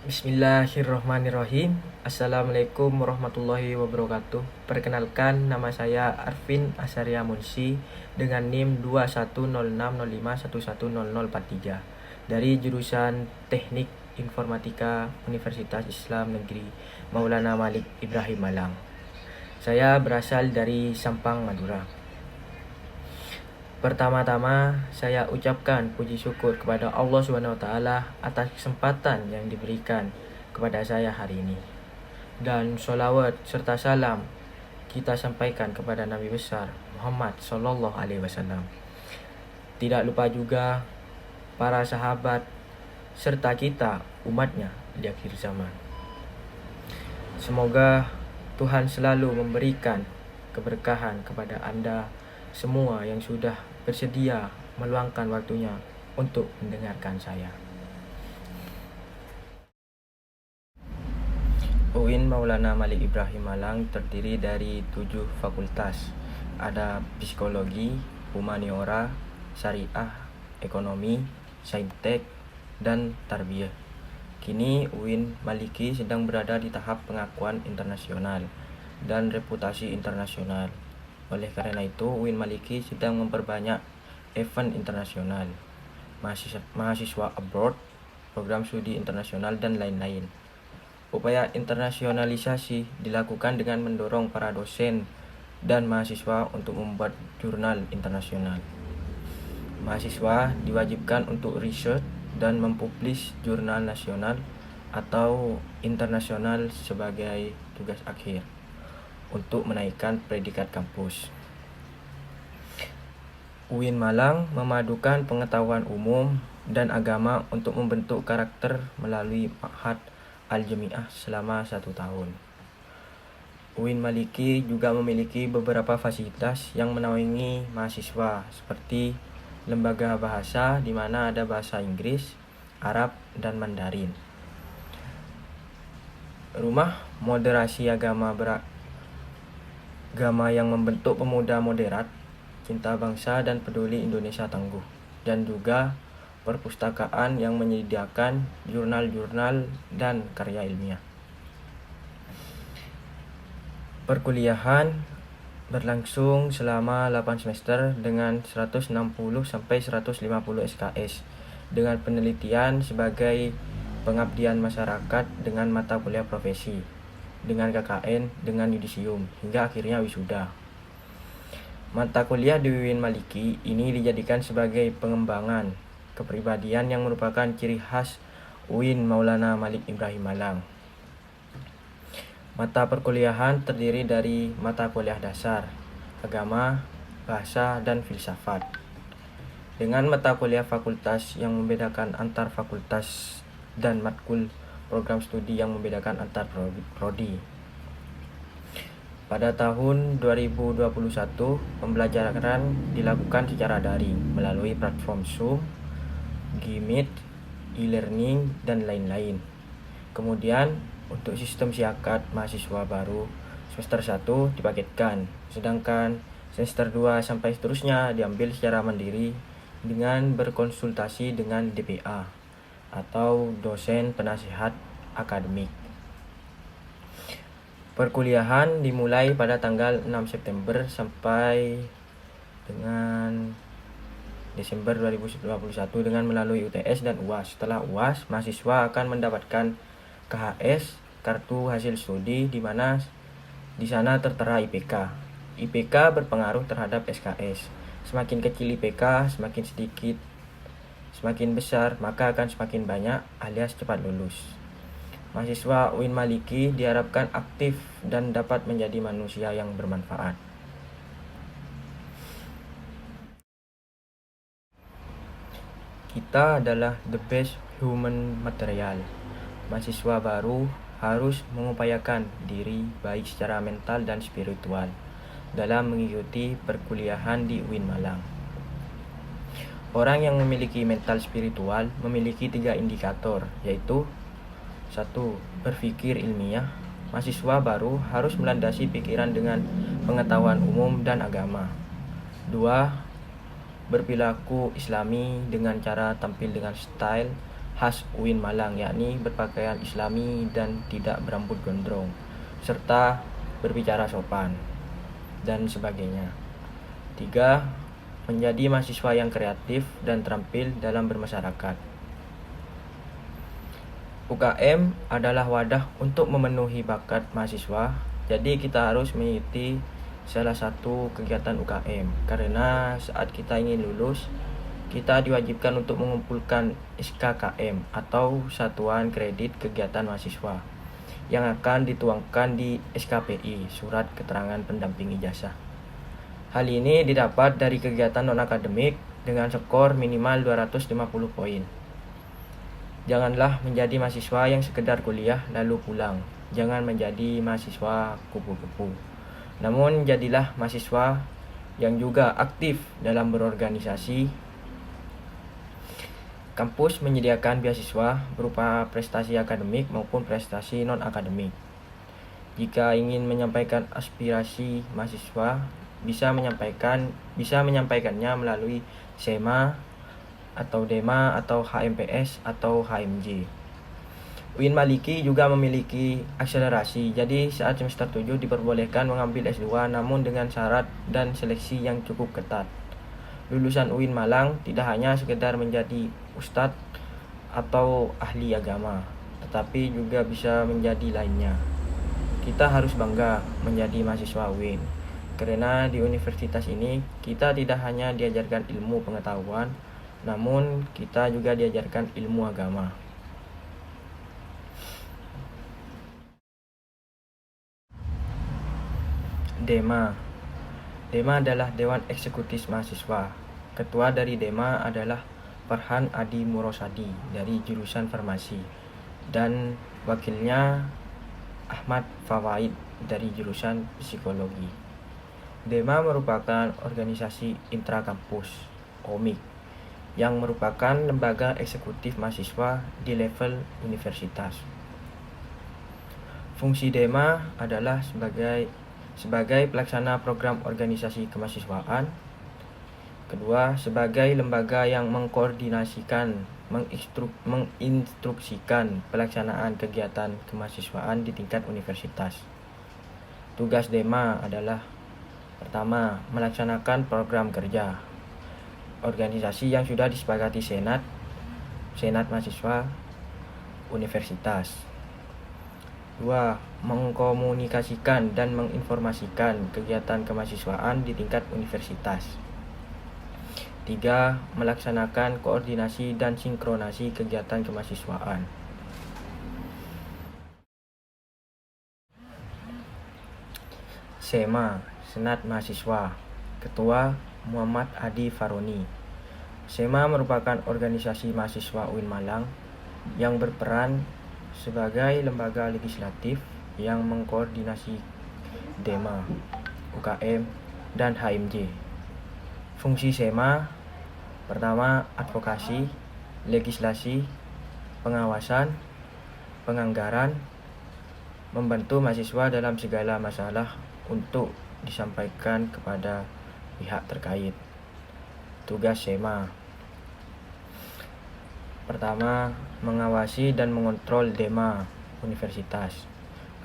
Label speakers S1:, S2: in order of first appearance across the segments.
S1: Bismillahirrahmanirrahim. Assalamualaikum warahmatullahi wabarakatuh. Perkenalkan, nama saya Arvin Asaria Munsi dengan NIM 210605110043 dari jurusan Teknik Informatika Universitas Islam Negeri Maulana Malik Ibrahim Malang. Saya berasal dari Sampang, Madura. Pertama-tama saya ucapkan puji syukur kepada Allah SWT atas kesempatan yang diberikan kepada saya hari ini. Dan sholawat serta salam kita sampaikan kepada Nabi besar Muhammad SAW. Tidak lupa juga para sahabat serta kita umatnya di akhir zaman. Semoga Tuhan selalu memberikan keberkahan kepada Anda semua yang sudah bersedia meluangkan waktunya untuk mendengarkan saya. UIN Maulana Malik Ibrahim Malang terdiri dari 7 fakultas. Ada psikologi, humaniora, syariah, ekonomi, saintek, dan tarbiyah. Kini UIN Maliki sedang berada di tahap pengakuan internasional dan reputasi internasional. Oleh karena itu, UIN Maliki sedang memperbanyak event internasional, mahasiswa abroad, program studi internasional, dan lain-lain. Upaya internasionalisasi dilakukan dengan mendorong para dosen dan mahasiswa untuk membuat jurnal internasional. Mahasiswa diwajibkan untuk riset dan mempublish jurnal nasional atau internasional sebagai tugas akhir untuk menaikkan predikat kampus. UIN Malang memadukan pengetahuan umum dan agama untuk membentuk karakter melalui Ma'had Al-Jami'ah selama 1 tahun. UIN Maliki juga memiliki beberapa fasilitas yang menaungi mahasiswa seperti lembaga bahasa di mana ada bahasa Inggris, Arab, dan Mandarin. Rumah moderasi agama yang membentuk pemuda moderat, cinta bangsa dan peduli Indonesia tangguh, dan juga perpustakaan yang menyediakan jurnal-jurnal dan karya ilmiah. Perkuliahan berlangsung selama 8 semester dengan 160 sampai 150 SKS dengan penelitian sebagai pengabdian masyarakat dengan mata kuliah profesi, dengan KKN, dengan yudisium, hingga akhirnya wisuda. Mata kuliah di UIN Maliki ini dijadikan sebagai pengembangan kepribadian yang merupakan ciri khas UIN Maulana Malik Ibrahim Malang. Mata perkuliahan terdiri dari mata kuliah dasar, agama, bahasa, dan filsafat. Dengan mata kuliah fakultas yang membedakan antar fakultas dan matkul program studi yang membedakan antar prodi. Pada tahun 2021, pembelajaran dilakukan secara daring melalui platform Zoom, Gmeet, e-learning, dan lain-lain. Kemudian, untuk sistem siakat mahasiswa baru, semester 1 dipaketkan, sedangkan semester 2 sampai seterusnya diambil secara mandiri dengan berkonsultasi dengan DPA atau dosen penasihat akademik. Perkuliahan dimulai pada tanggal 6 September sampai dengan Desember 2021 dengan melalui UTS dan UAS. Setelah UAS, mahasiswa akan mendapatkan KHS, kartu hasil studi, di mana di sana tertera IPK. IPK berpengaruh terhadap SKS. Semakin kecil IPK, semakin besar, maka akan semakin banyak alias cepat lulus. Mahasiswa UIN Maliki diharapkan aktif dan dapat menjadi manusia yang bermanfaat. Kita adalah the best human material. Mahasiswa baru harus mengupayakan diri baik secara mental dan spiritual dalam mengikuti perkuliahan di UIN Malang. Orang yang memiliki mental spiritual memiliki 3 indikator, yaitu 1. Berpikir ilmiah. Mahasiswa baru harus melandasi pikiran dengan pengetahuan umum dan agama. 2. Berperilaku islami dengan cara tampil dengan style khas UIN Malang, yakni berpakaian islami dan tidak berambut gondrong, serta berbicara sopan, dan sebagainya. 3. Menjadi mahasiswa yang kreatif dan terampil dalam bermasyarakat. UKM adalah wadah untuk memenuhi bakat mahasiswa, jadi kita harus mengikuti salah satu kegiatan UKM, karena saat kita ingin lulus, kita diwajibkan untuk mengumpulkan SKKM atau Satuan Kredit Kegiatan Mahasiswa yang akan dituangkan di SKPI, Surat Keterangan Pendamping Ijazah. Hal ini didapat dari kegiatan non-akademik dengan skor minimal 250 poin. Janganlah menjadi mahasiswa yang sekedar kuliah lalu pulang. Jangan menjadi mahasiswa kupu-kupu. Namun jadilah mahasiswa yang juga aktif dalam berorganisasi. Kampus menyediakan beasiswa berupa prestasi akademik maupun prestasi non-akademik. Jika ingin menyampaikan aspirasi mahasiswa, bisa menyampaikannya melalui SEMA atau DEMA atau HMPS atau HMJ. UIN Maliki juga memiliki akselerasi, jadi saat semester 7 diperbolehkan mengambil S2 namun dengan syarat dan seleksi yang cukup ketat. Lulusan UIN Malang tidak hanya sekedar menjadi ustadz atau ahli agama, tetapi juga bisa menjadi lainnya. Kita harus bangga menjadi mahasiswa UIN, karena di universitas ini kita tidak hanya diajarkan ilmu pengetahuan, namun kita juga diajarkan ilmu agama. DEMA. DEMA adalah Dewan Eksekutif Mahasiswa. Ketua dari DEMA adalah Farhan Adi Murosadi dari jurusan Farmasi dan wakilnya Ahmad Fawaid dari jurusan Psikologi. DEMA merupakan organisasi intrakampus (OMIK) yang merupakan lembaga eksekutif mahasiswa di level universitas. Fungsi DEMA adalah sebagai pelaksana program organisasi kemahasiswaan. Kedua, sebagai lembaga yang mengkoordinasikan, menginstruksikan pelaksanaan kegiatan kemahasiswaan di tingkat universitas. Tugas DEMA adalah: pertama, melaksanakan program kerja organisasi yang sudah disepakati Senat Mahasiswa Universitas. 2. Mengkomunikasikan dan menginformasikan kegiatan kemahasiswaan di tingkat universitas. 3. Melaksanakan koordinasi dan sinkronasi kegiatan kemahasiswaan. SEMA, Senat Mahasiswa. Ketua Muhammad Adi Faroni. SEMA merupakan organisasi mahasiswa UIN Malang yang berperan sebagai lembaga legislatif yang mengkoordinasi DEMA, UKM, dan HMJ. Fungsi SEMA: pertama, advokasi, legislasi, pengawasan, penganggaran, membantu mahasiswa dalam segala masalah untuk disampaikan kepada pihak terkait. Tugas SEMA: pertama, mengawasi dan mengontrol DEMA universitas.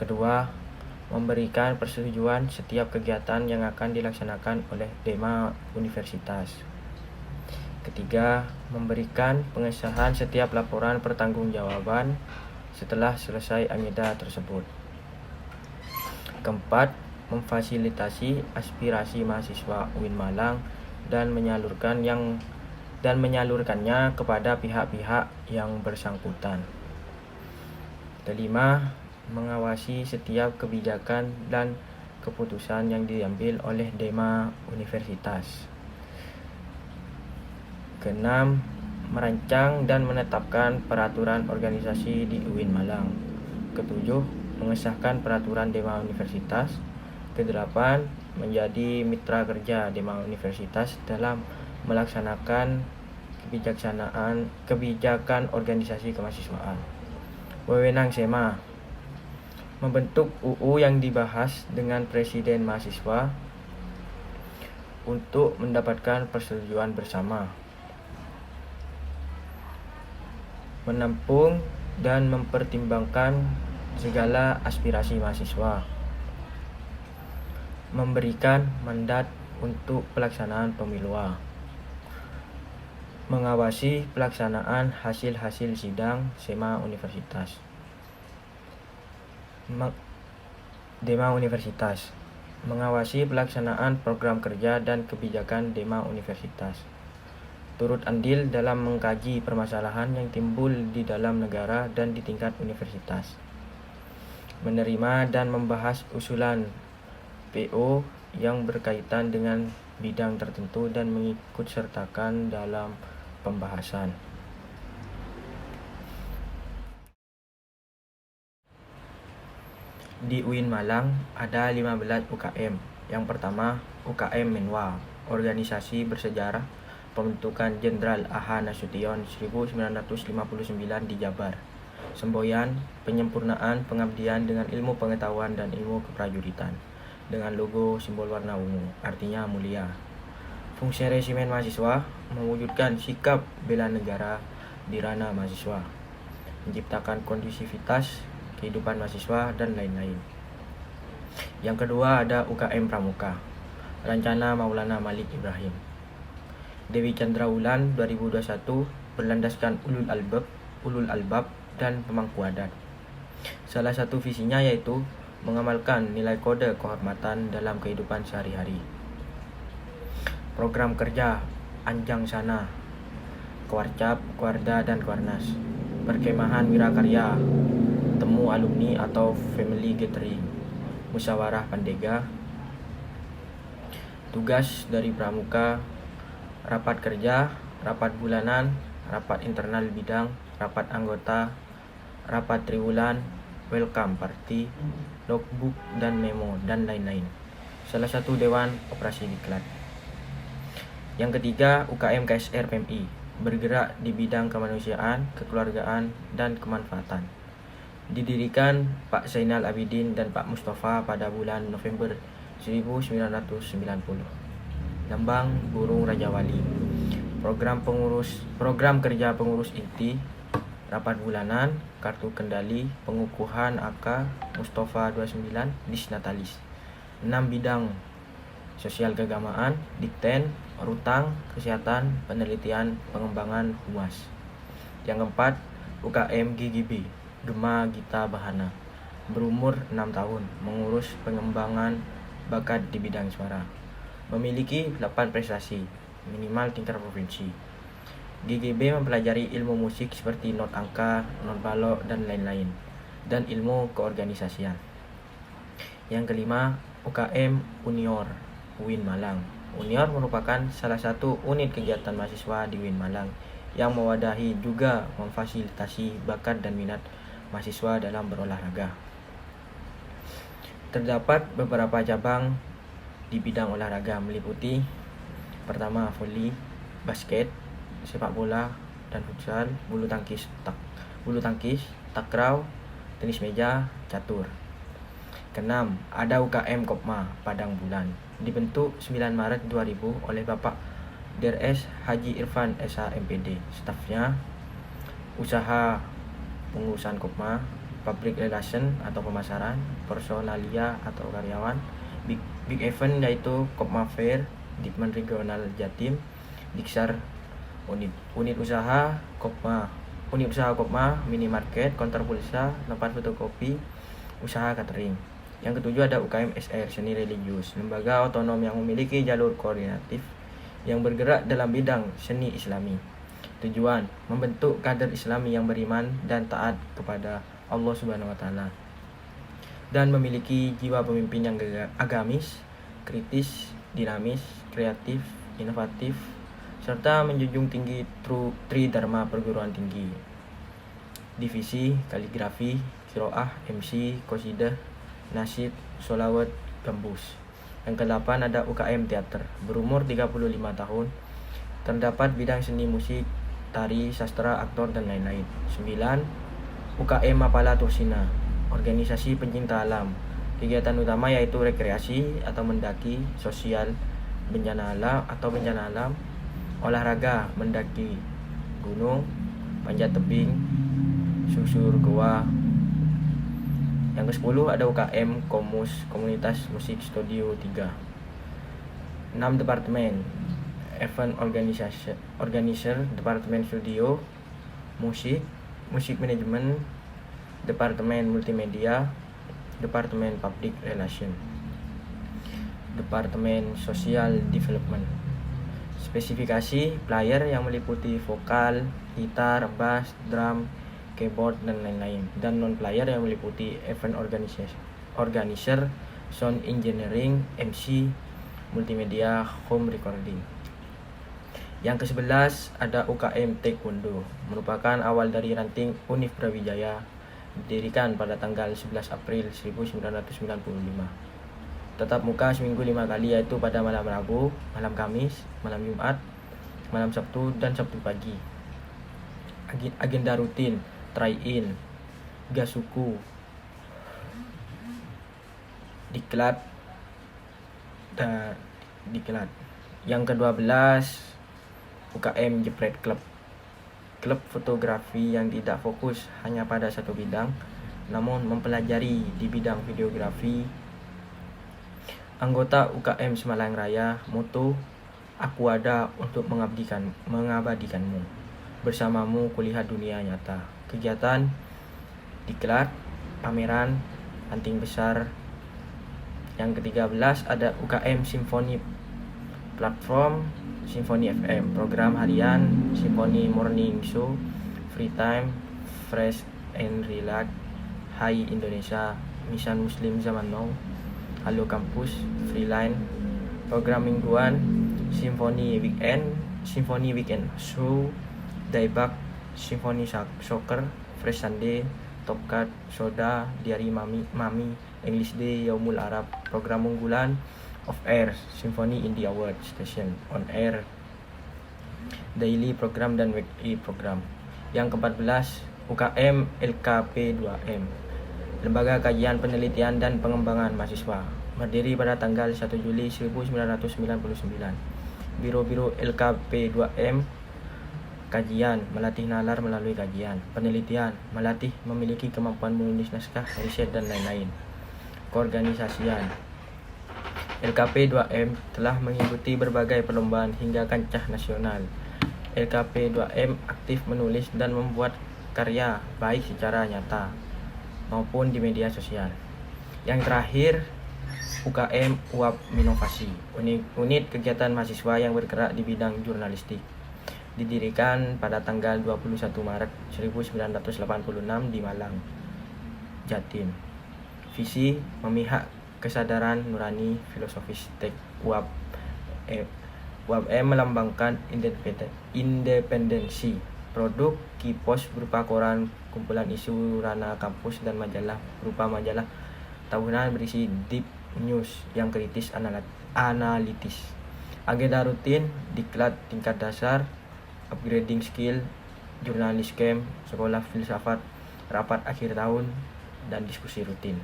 S1: Kedua, memberikan persetujuan setiap kegiatan yang akan dilaksanakan oleh DEMA universitas. Ketiga, memberikan pengesahan setiap laporan pertanggungjawaban setelah selesai agenda tersebut. Keempat, memfasilitasi aspirasi mahasiswa UIN Malang dan menyalurkannya kepada pihak-pihak yang bersangkutan. Kelima, mengawasi setiap kebijakan dan keputusan yang diambil oleh DEMA universitas. Keenam, merancang dan menetapkan peraturan organisasi di UIN Malang. Ketujuh, mengesahkan peraturan DEMA universitas. Kedelapan, menjadi mitra kerja DEMA universitas dalam melaksanakan kebijakan organisasi kemahasiswaan. Wewenang SEMA: membentuk UU yang dibahas dengan presiden mahasiswa untuk mendapatkan persetujuan bersama. menampung dan mempertimbangkan segala aspirasi mahasiswa, memberikan mandat untuk pelaksanaan pemilu, mengawasi pelaksanaan hasil-hasil sidang Dema Universitas, mengawasi pelaksanaan program kerja dan kebijakan Dema Universitas, turut andil dalam mengkaji permasalahan yang timbul di dalam negara dan di tingkat universitas, menerima dan membahas usulan PO yang berkaitan dengan bidang tertentu dan mengikut sertakan dalam pembahasan. Di UIN Malang ada 15 UKM. Yang pertama, UKM Menwa, organisasi bersejarah pembentukan Jenderal A.H. Nasution 1959 di Jabar. Semboyan, penyempurnaan pengabdian dengan ilmu pengetahuan dan ilmu keprajuritan, dengan logo simbol warna ungu, artinya mulia. Fungsi resimen mahasiswa mewujudkan sikap bela negara di ranah mahasiswa, menciptakan kondusivitas kehidupan mahasiswa, dan lain-lain. Yang kedua ada UKM Pramuka, Rencana Maulana Malik Ibrahim. Dewi Chandra Wulan 2021 berlandaskan ulul albab dan pemangku adat. Salah satu visinya yaitu mengamalkan nilai kode kehormatan dalam kehidupan sehari-hari. Program kerja Anjang Sana, Kewarcap, Kewarda, dan Kewarnas. Perkemahan Wirakarya, temu alumni atau family gathering, musyawarah pandega. Tugas dari Pramuka, rapat kerja, rapat bulanan, rapat internal bidang, rapat anggota, rapat triwulan, welcome party, logbook dan memo, dan lain-lain. Salah satu dewan operasi diklat. Yang ketiga, UKM KSR PMI, bergerak di bidang kemanusiaan, kekeluargaan, dan kemanfaatan. Didirikan Pak Zainal Abidin dan Pak Mustafa pada bulan November 1990. Lambang Burung Raja Wali. Program kerja pengurus inti, rapat bulanan, kartu kendali, pengukuhan AK Mustafa 29, Disnatalis. 6 bidang: sosial keagamaan, dikten, rutang, kesehatan, penelitian, pengembangan humas. Yang keempat, UKM GGB, Gema Gita Bahana, berumur 6 tahun, mengurus pengembangan bakat di bidang suara. Memiliki 8 prestasi, minimal tingkat provinsi. GGB mempelajari ilmu musik seperti not angka, not balok, dan lain-lain, dan ilmu keorganisasian. Yang kelima, UKM Unior, UIN Malang. Unior merupakan salah satu unit kegiatan mahasiswa di UIN Malang yang mewadahi juga memfasilitasi bakat dan minat mahasiswa dalam berolahraga. Terdapat beberapa cabang di bidang olahraga meliputi: pertama, voli, basket, sepak bola dan futsal, bulu tangkis, takraw, tenis meja, catur. Keenam, ada UKM Kopma Padang Bulan, dibentuk 9 Maret 2000 oleh Bapak Drs Haji Irfan SH MPD. Stafnya: usaha pengurusan Kopma, public relation atau pemasaran, personalia atau karyawan, big event yaitu Kopma Fair, Dikmen Regional Jatim, Diksar, unit usaha Kopma, minimarket, konter pulsa, tempat fotokopi, usaha catering. Yang ketujuh ada UKM SR, seni religius, lembaga otonom yang memiliki jalur koordinatif yang bergerak dalam bidang seni Islami. Tujuan: membentuk kader Islami yang beriman dan taat kepada Allah Subhanahu wa taala dan memiliki jiwa pemimpin yang agamis, kritis, dinamis, kreatif, inovatif, serta menjunjung tinggi Tridharma perguruan tinggi. Divisi kaligrafi, qiraah, MC, qasidah, nasyid, sholawat, gambus. Yang ke-8 ada UKM teater, berumur 35 tahun. Terdapat bidang seni musik, tari, sastra, aktor, dan lain-lain. 9. UKM Mapala Tursina, organisasi pencinta alam. Kegiatan utama yaitu rekreasi atau mendaki, sosial, bencana alam, olahraga, mendaki gunung, manjat tebing, susur goa. Yang ke-10 ada UKM Komunitas Musik Studio 3. 6 departemen: Event Organizer, Departemen Studio, Musik Manajemen, Departemen Multimedia, Departemen Public Relation, Departemen Social Development. Spesifikasi player yang meliputi vokal, gitar, bass, drum, keyboard, dan lain-lain. Dan non-player yang meliputi event organizer, sound engineering, MC, multimedia, home recording. Yang ke-11 ada UKM Taekwondo, merupakan awal dari ranting Univ Brawijaya, didirikan pada tanggal 11 April 1995. Tatap muka seminggu 5 kali, yaitu pada malam Rabu, malam Kamis, malam Jumat, malam Sabtu, dan Sabtu pagi. Agenda rutin: try-in, gasuku, diklat, dan diklat. Yang ke-12 UKM Jepret Club, klub fotografi yang tidak fokus hanya pada satu bidang, namun mempelajari di bidang videografi. Anggota UKM Semalang Raya, moto: aku ada untuk mengabadikanmu, bersamamu kuliah dunia nyata. Kegiatan: diklat, pameran, ranting besar. Yang ke-13 ada UKM Simfoni Platform, Simfoni FM, program harian, Simfoni Morning Show, Free Time, Fresh and Relax, Hai Indonesia, Misan Muslim Zaman Now, Halo Kampus, Freeline. Program mingguan: Simfoni Weekend Show, Daybak, Simfoni Soccer, Fresh Sunday, Top Cut, Soda, Diary Mami, English Day, Yaumul Arab. Program unggulan: Off Air, Simfoni Indie Award Station, On Air, Daily Program, dan Weekly Program. Yang ke-14 UKM LKP2M, Lembaga Kajian Penelitian dan Pengembangan Mahasiswa, berdiri pada tanggal 1 Juli 1999. Biro-biro LKP2M: kajian, melatih nalar melalui kajian; penelitian, melatih memiliki kemampuan menulis naskah, riset, dan lain-lain. Keorganisasian: LKP2M telah mengikuti berbagai perlombaan hingga kancah nasional. LKP2M aktif menulis dan membuat karya baik secara nyata maupun di media sosial. Yang terakhir UKM UAP Minovasi, unit kegiatan mahasiswa yang bergerak di bidang jurnalistik, didirikan pada tanggal 21 Maret 1986 di Malang, Jatim. Visi: memihak kesadaran nurani filosofis UAPM melambangkan independensi. Produk: Kipos berupa koran kumpulan isu ranah kampus dan majalah berupa majalah tahunan berisi deep news yang kritis analitis. Agenda rutin: diklat tingkat dasar, upgrading skill, jurnalis camp, sekolah filsafat, rapat akhir tahun, dan diskusi rutin.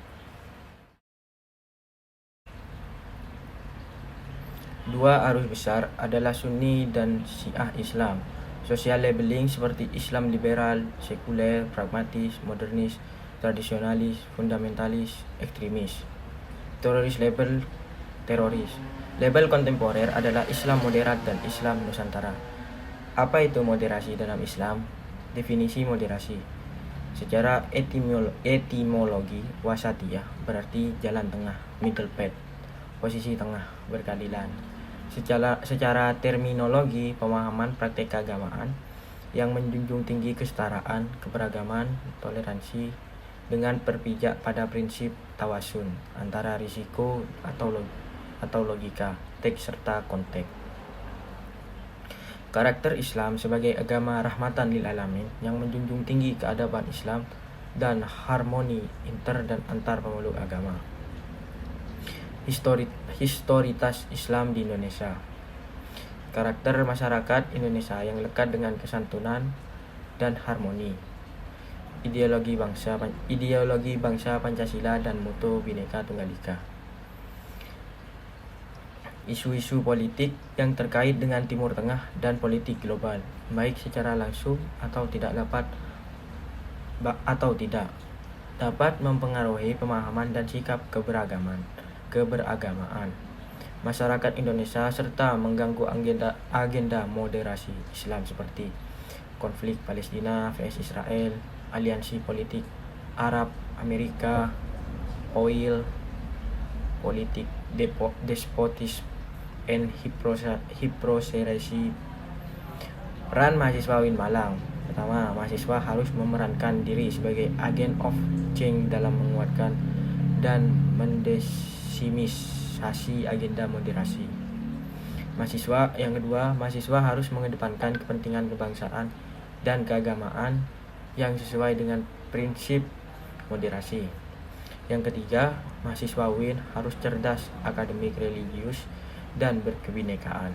S1: 2 arus besar adalah Sunni dan Syiah Islam. Social labeling seperti Islam liberal, sekuler, pragmatis, modernis, tradisionalis, fundamentalis, ekstremis. Teroris label: teroris. Label kontemporer adalah Islam moderat dan Islam Nusantara. Apa itu moderasi dalam Islam? Definisi moderasi: secara etimologi, wasatiyah berarti jalan tengah, middle path, posisi tengah, berkeadilan. Secara terminologi, pemahaman praktek keagamaan yang menjunjung tinggi kesetaraan, keberagaman, toleransi dengan berpijak pada prinsip tawasun antara risiko atau logika, teks serta konteks. Karakter Islam sebagai agama rahmatan lil alamin yang menjunjung tinggi keadaban Islam dan harmoni inter dan antar pemeluk agama. Historitas Islam di Indonesia. Karakter masyarakat Indonesia yang lekat dengan kesantunan dan harmoni. Ideologi bangsa Pancasila dan moto Bhinneka Tunggal Ika. isu-isu politik yang terkait dengan Timur Tengah dan politik global, baik secara langsung atau tidak dapat mempengaruhi pemahaman dan sikap keberagamaan masyarakat Indonesia serta mengganggu agenda moderasi Islam seperti konflik Palestina vs Israel, aliansi politik Arab Amerika, oil, politik despotisme and hypocrisy. Peran mahasiswa UIN Malang. Pertama, mahasiswa harus memerankan diri sebagai agen of change dalam menguatkan dan mendesimisasi agenda moderasi. Yang kedua, mahasiswa harus mengedepankan kepentingan kebangsaan dan keagamaan yang sesuai dengan prinsip moderasi. Yang ketiga, mahasiswa UIN harus cerdas, akademik, religius, dan berkebinekaan.